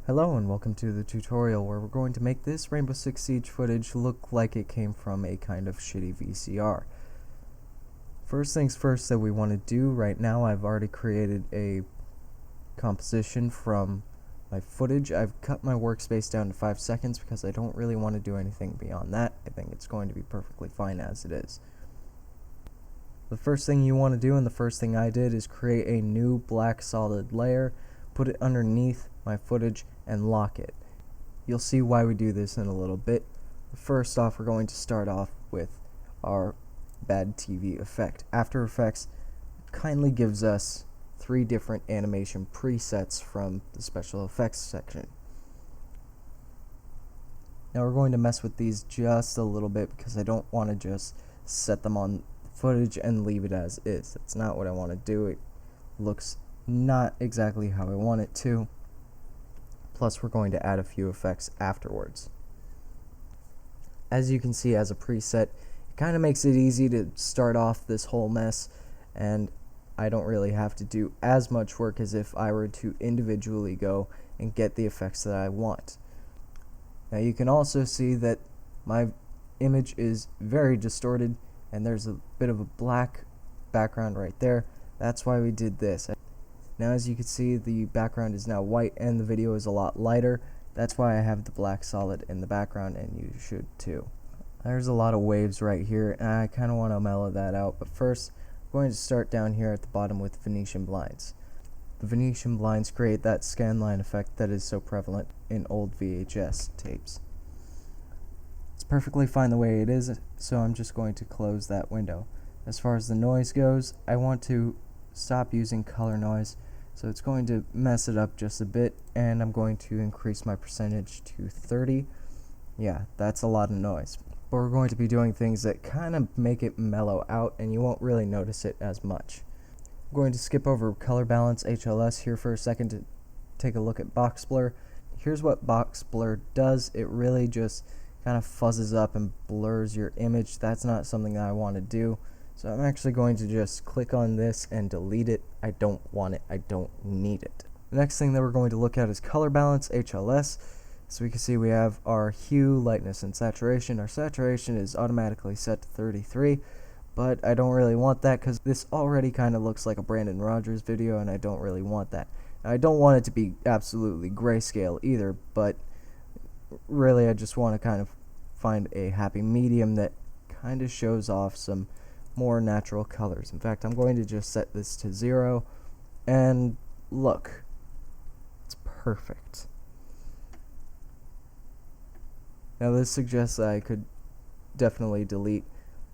Hello and welcome to the tutorial where we're going to make this Rainbow Six Siege footage look like it came from a kind of shitty VCR. First things first that we want to do right now, I've already created a composition from my footage. I've cut my workspace down to 5 seconds because I don't really want to do anything beyond that. I think it's going to be perfectly fine as it is. The first thing you want to do, and the first thing I did, is create a new black solid layer, put it underneath my footage, and lock it. You'll see why we do this in a little bit. First off, we're going to start off with our bad TV effect. After Effects kindly gives us 3 different animation presets from the special effects section. Now we're going to mess with these just a little bit because I don't want to just set them on footage and leave it as is. That's not what I want to do. It looks not exactly how I want it to. Plus, we're going to add a few effects afterwards. As you can see, as a preset, it kind of makes it easy to start off this whole mess, and I don't really have to do as much work as if I were to individually go and get the effects that I want. Now you can also see that my image is very distorted, and there's a bit of a black background right there. That's why we did this. Now as you can see, the background is now white and the video is a lot lighter. That's why I have the black solid in the background, and you should too. There's a lot of waves right here, and I kind of want to mellow that out, but first I'm going to start down here at the bottom with Venetian blinds. The Venetian blinds create that scanline effect that is so prevalent in old VHS tapes. It's perfectly fine the way it is, so I'm just going to close that window. As far as the noise goes, I want to stop using color noise, so it's going to mess it up just a bit, and I'm going to increase my percentage to 30. Yeah, that's a lot of noise. But we're going to be doing things that kind of make it mellow out, and you won't really notice it as much. I'm going to skip over color balance HLS here for a second to take a look at box blur. Here's what box blur does. It really just kind of fuzzes up and blurs your image. That's not something that I want to do. So I'm actually going to just click on this and delete it. I don't want it. I don't need it. The next thing that we're going to look at is color balance, HLS. So we can see we have our hue, lightness, and saturation. Our saturation is automatically set to 33, but I don't really want that because this already kind of looks like a Brandon Rogers video, and I don't really want that. Now, I don't want it to be absolutely grayscale either, but really I just want to kind of find a happy medium that kind of shows off some more natural colors. In fact, I'm going to just set this to 0, and look, it's perfect. Now this suggests that I could definitely delete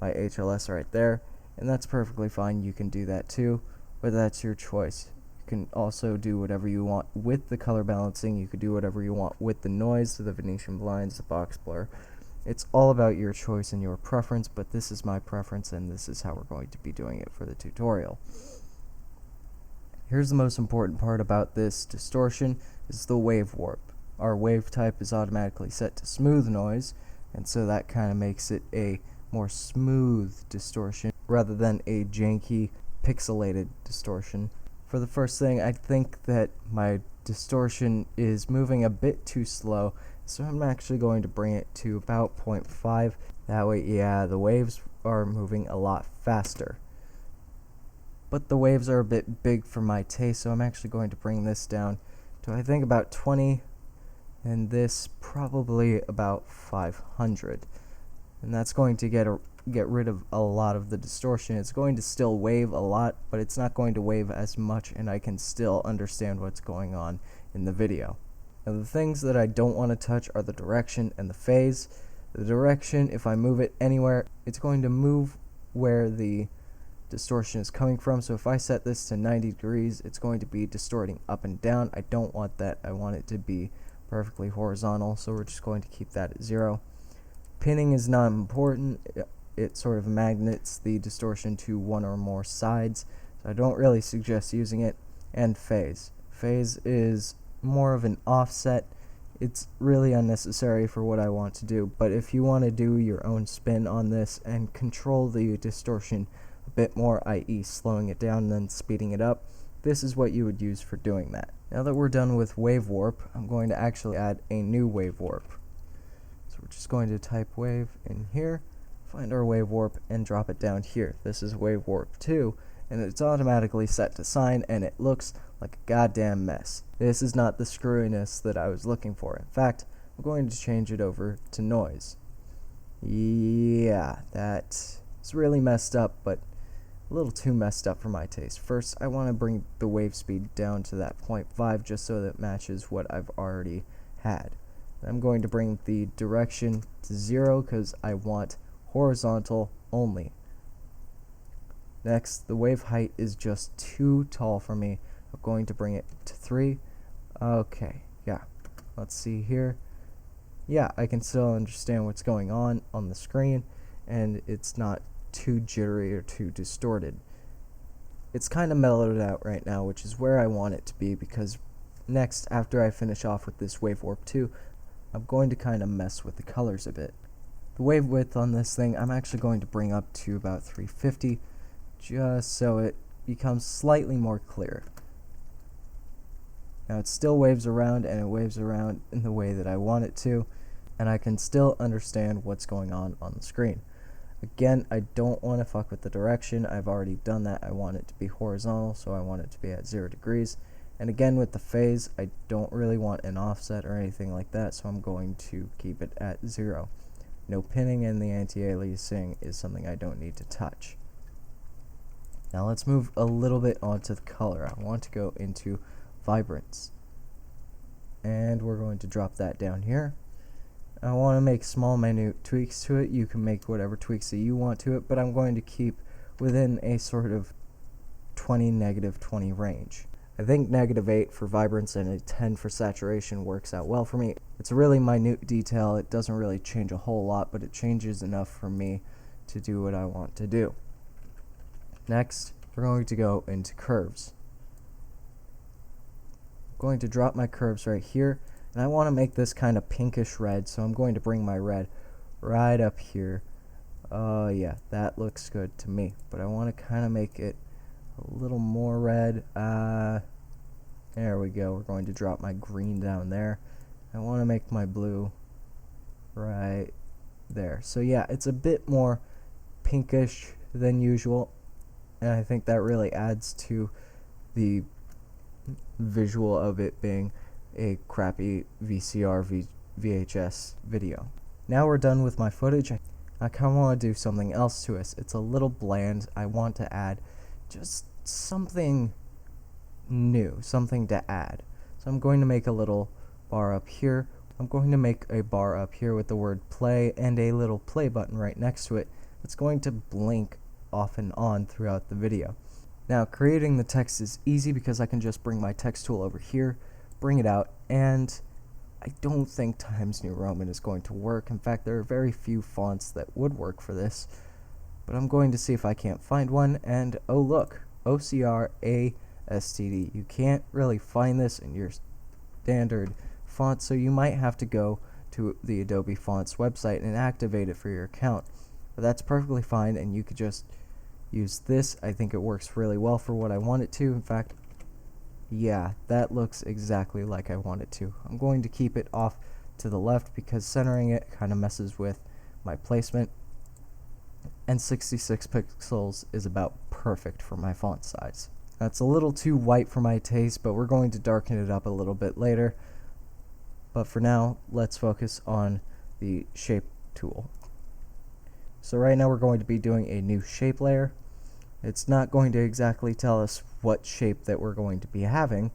my HLS right there, and that's perfectly fine. You can do that too, but that's your choice. You can also do whatever you want with the color balancing. You could do whatever you want with the noise, the Venetian blinds, the box blur. It's all about your choice and your preference, but this is my preference, and this is how we're going to be doing it for the tutorial. Here's the most important part about this distortion, is the wave warp. Our wave type is automatically set to smooth noise, and so that kind of makes it a more smooth distortion rather than a janky, pixelated distortion. For the first thing, I think that my distortion is moving a bit too slow, so I'm actually going to bring it to about 0.5. That way, yeah, the waves are moving a lot faster. But the waves are a bit big for my taste, so I'm actually going to bring this down to, I think, about 20, and this probably about 500. And that's going to get rid of a lot of the distortion. It's going to still wave a lot, but it's not going to wave as much, and I can still understand what's going on in the video. Now the things that I don't want to touch are the direction and the phase. The direction, if I move it anywhere, it's going to move where the distortion is coming from. So if I set this to 90 degrees, it's going to be distorting up and down. I don't want that. I want it to be perfectly horizontal, so we're just going to keep that at 0. Pinning is not important. It sort of magnets the distortion to one or more sides, so I don't really suggest using it. And phase. Phase is more of an offset. It's really unnecessary for what I want to do, but if you want to do your own spin on this and control the distortion a bit more, i.e. slowing it down and then speeding it up, this is what you would use for doing that. Now that we're done with wave warp, I'm going to actually add a new wave warp. So we're just going to type wave in here, find our wave warp, and drop it down here. This is wave warp 2, and it's automatically set to sine, and it looks like a goddamn mess. This is not the screwiness that I was looking for. In fact, I'm going to change it over to noise. Yeah, that is really messed up, but a little too messed up for my taste. First, I want to bring the wave speed down to that 0.5 just so that it matches what I've already had. I'm going to bring the direction to 0 because I want horizontal only. Next, the wave height is just too tall for me. I'm going to bring it to 3. Okay, yeah. Let's see here. Yeah, I can still understand what's going on the screen, and it's not too jittery or too distorted. It's kind of mellowed out right now, which is where I want it to be, because next, after I finish off with this wave warp 2, I'm going to kind of mess with the colors a bit. The wave width on this thing, I'm actually going to bring up to about 350, just so it becomes slightly more clear. Now it still waves around, and it waves around in the way that I want it to, and I can still understand what's going on the screen. Again, I don't want to fuck with the direction. I've already done that. I want it to be horizontal, so I want it to be at 0 degrees. And again, with the phase, I don't really want an offset or anything like that, so I'm going to keep it at 0. No pinning, and the anti-aliasing is something I don't need to touch. Now let's move a little bit onto the color. I want to go into vibrance, and we're going to drop that down here. I want to make small minute tweaks to it. You can make whatever tweaks that you want to it, but I'm going to keep within a sort of 20, -20 range. I think -8 for vibrance and a 10 for saturation works out well for me. It's a really minute detail. It doesn't really change a whole lot, but it changes enough for me to do what I want to do. Next, we're going to go into curves. I'm going to drop my curves right here, and I want to make this kind of pinkish red, so I'm going to bring my red right up here. Yeah, that looks good to me, but I want to kind of make it a little more red. There we go. We're going to drop my green down there. I want to make my blue right there. So yeah, it's a bit more pinkish than usual, and I think that really adds to the visual of it being a crappy VCR VHS video. Now we're done with my footage. I kind of want to do something else to us. It's a little bland. I want to add just something new, something to add. So I'm going to make a little bar up here. I'm going to make a bar up here with the word play and a little play button right next to it. It's going to blink off and on throughout the video. Now, creating the text is easy because I can just bring my text tool over here, bring it out, and I don't think Times New Roman is going to work. In fact, there are very few fonts that would work for this, but I'm going to see if I can't find one, and oh look, OCR ASTD. You can't really find this in your standard font, so you might have to go to the Adobe Fonts website and activate it for your account. But that's perfectly fine, and you could just use this. I think it works really well for what I want it to. In fact, yeah, that looks exactly like I want it to. I'm going to keep it off to the left because centering it kind of messes with my placement, and 66 pixels is about perfect for my font size. That's a little too white for my taste, but we're going to darken it up a little bit later. But for now, let's focus on the shape tool. So right now we're going to be doing a new shape layer. It's not going to exactly tell us what shape that we're going to be having,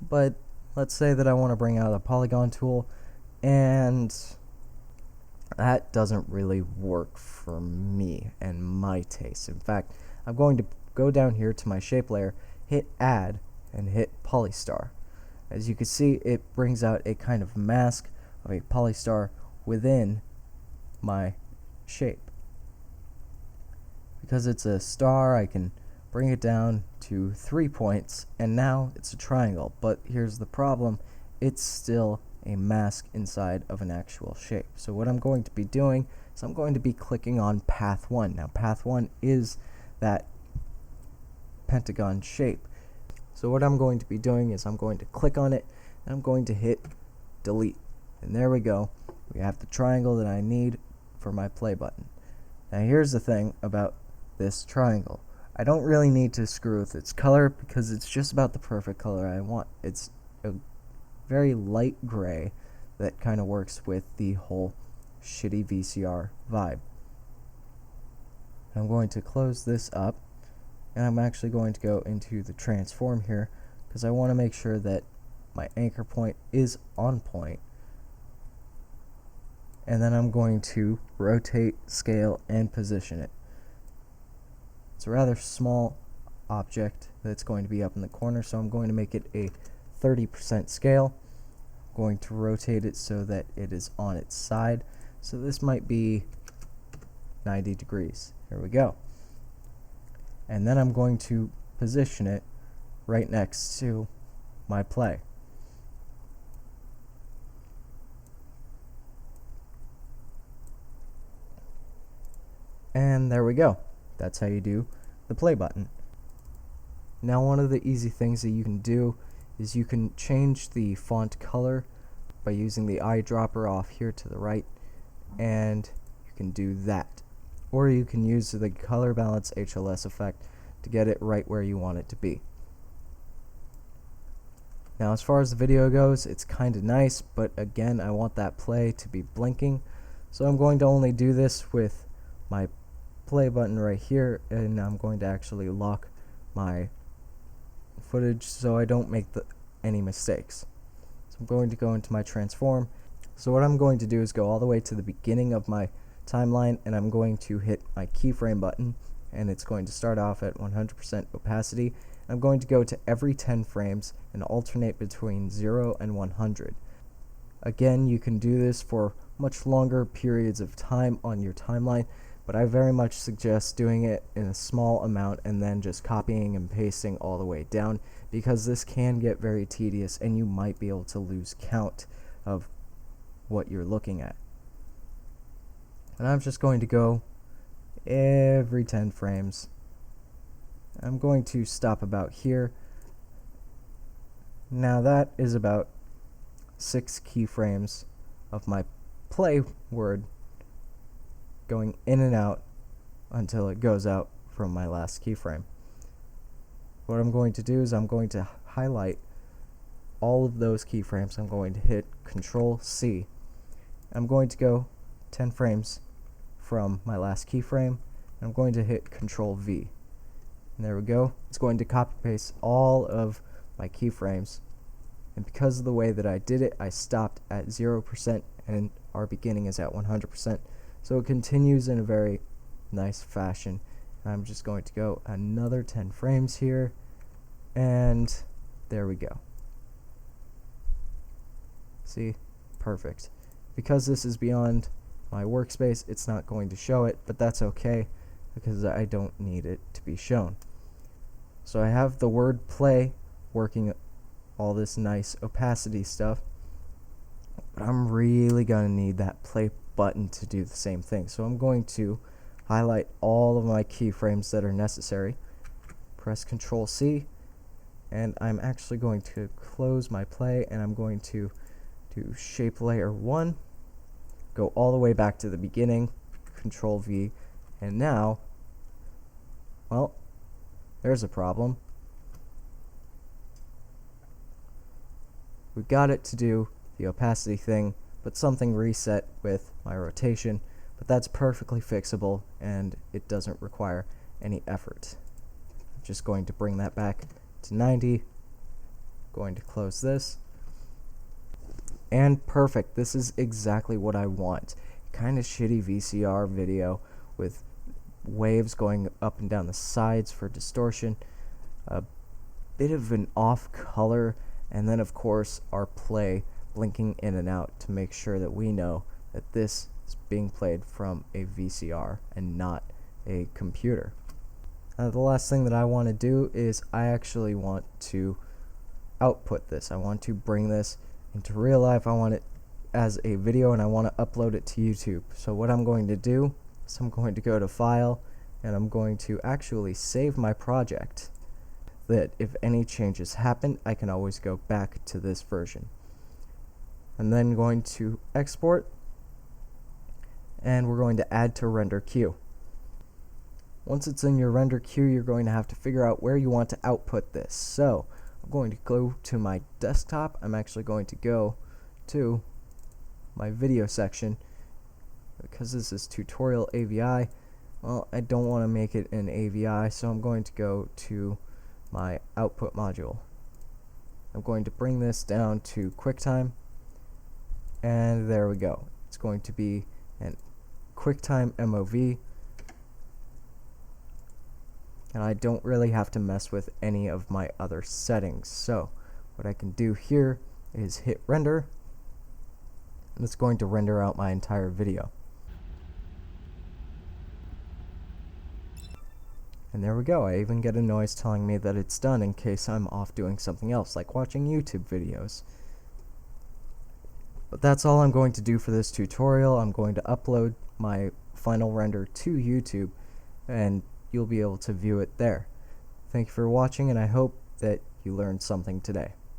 but let's say that I want to bring out a polygon tool, and that doesn't really work for me and my taste. In fact, I'm going to go down here to my shape layer, hit add, and hit polystar. As you can see, it brings out a kind of mask of a polystar within my shape. Because it's a star, I can bring it down to 3 points, and now it's a triangle. But here's the problem, it's still a mask inside of an actual shape. So what I'm going to be doing is I'm going to be clicking on path 1. Now path 1 is that pentagon shape. So what I'm going to be doing is I'm going to click on it and I'm going to hit delete. And there we go. We have the triangle that I need for my play button. Now here's the thing about this triangle. I don't really need to screw with its color because it's just about the perfect color I want. It's a very light gray that kind of works with the whole shitty VCR vibe. I'm going to close this up, and I'm actually going to go into the transform here because I want to make sure that my anchor point is on point. And then I'm going to rotate, scale, and position it. It's a rather small object that's going to be up in the corner, so I'm going to make it a 30% scale. I'm going to rotate it so that it is on its side. So this might be 90 degrees. Here we go. And then I'm going to position it right next to my play. And there we go. That's how you do the play button. Now one of the easy things that you can do is you can change the font color by using the eyedropper off here to the right, and you can do that. Or you can use the color balance HLS effect to get it right where you want it to be. Now as far as the video goes, it's kind of nice, but again I want that play to be blinking, so I'm going to only do this with my play button right here, and I'm going to actually lock my footage so I don't make any mistakes. So I'm going to go into my transform. So what I'm going to do is go all the way to the beginning of my timeline, and I'm going to hit my keyframe button, and it's going to start off at 100% opacity. I'm going to go to every 10 frames and alternate between 0 and 100. Again, you can do this for much longer periods of time on your timeline, but I very much suggest doing it in a small amount and then just copying and pasting all the way down, because this can get very tedious and you might be able to lose count of what you're looking at. And I'm just going to go every 10 frames. I'm going to stop about here. Now that is about 6 keyframes of my play word going in and out until it goes out from my last keyframe. What I'm going to do is I'm going to highlight all of those keyframes. I'm going to hit Control C. I'm going to go 10 frames from my last keyframe. I'm going to hit Control V. And there we go. It's going to copy paste all of my keyframes. And because of the way that I did it, I stopped at 0% and our beginning is at 100%. So it continues in a very nice fashion. I'm just going to go another 10 frames here, and there we go. See? Perfect. Because this is beyond my workspace, it's not going to show it, but that's okay because I don't need it to be shown. So I have the word play working all this nice opacity stuff, but I'm really going to need that play button to do the same thing. So I'm going to highlight all of my keyframes that are necessary, press Control C, and I'm actually going to close my play, and I'm going to do shape layer 1, go all the way back to the beginning, Control V, and now, well, there's a problem. We got it to do the opacity thing, but something reset with my rotation, but that's perfectly fixable and it doesn't require any effort. I'm just going to bring that back to 90, going to close this, and perfect. This is exactly what I want. Kind of shitty VCR video with waves going up and down the sides for distortion, a bit of an off color, and then of course our play blinking in and out to make sure that we know that this is being played from a VCR and not a computer. The last thing that I want to do is I actually want to output this. I want to bring this into real life. I want it as a video and I want to upload it to YouTube. So what I'm going to do is I'm going to go to File and I'm going to actually save my project. that if any changes happen, I can always go back to this version. I'm then going to export, and we're going to add to render queue. Once it's in your render queue, you're going to have to figure out where you want to output this. So I'm going to go to my desktop. I'm actually going to go to my video section. Because this is tutorial AVI, well, I don't want to make it an AVI, so I'm going to go to my output module. I'm going to bring this down to QuickTime, and there we go. It's going to be an QuickTime MOV, and I don't really have to mess with any of my other settings. So what I can do here is hit render, and it's going to render out my entire video. And there we go. I even get a noise telling me that it's done in case I'm off doing something else, like watching YouTube videos. But that's all I'm going to do for this tutorial. I'm going to upload my final render to YouTube, and you'll be able to view it there. Thank you for watching, and I hope that you learned something today.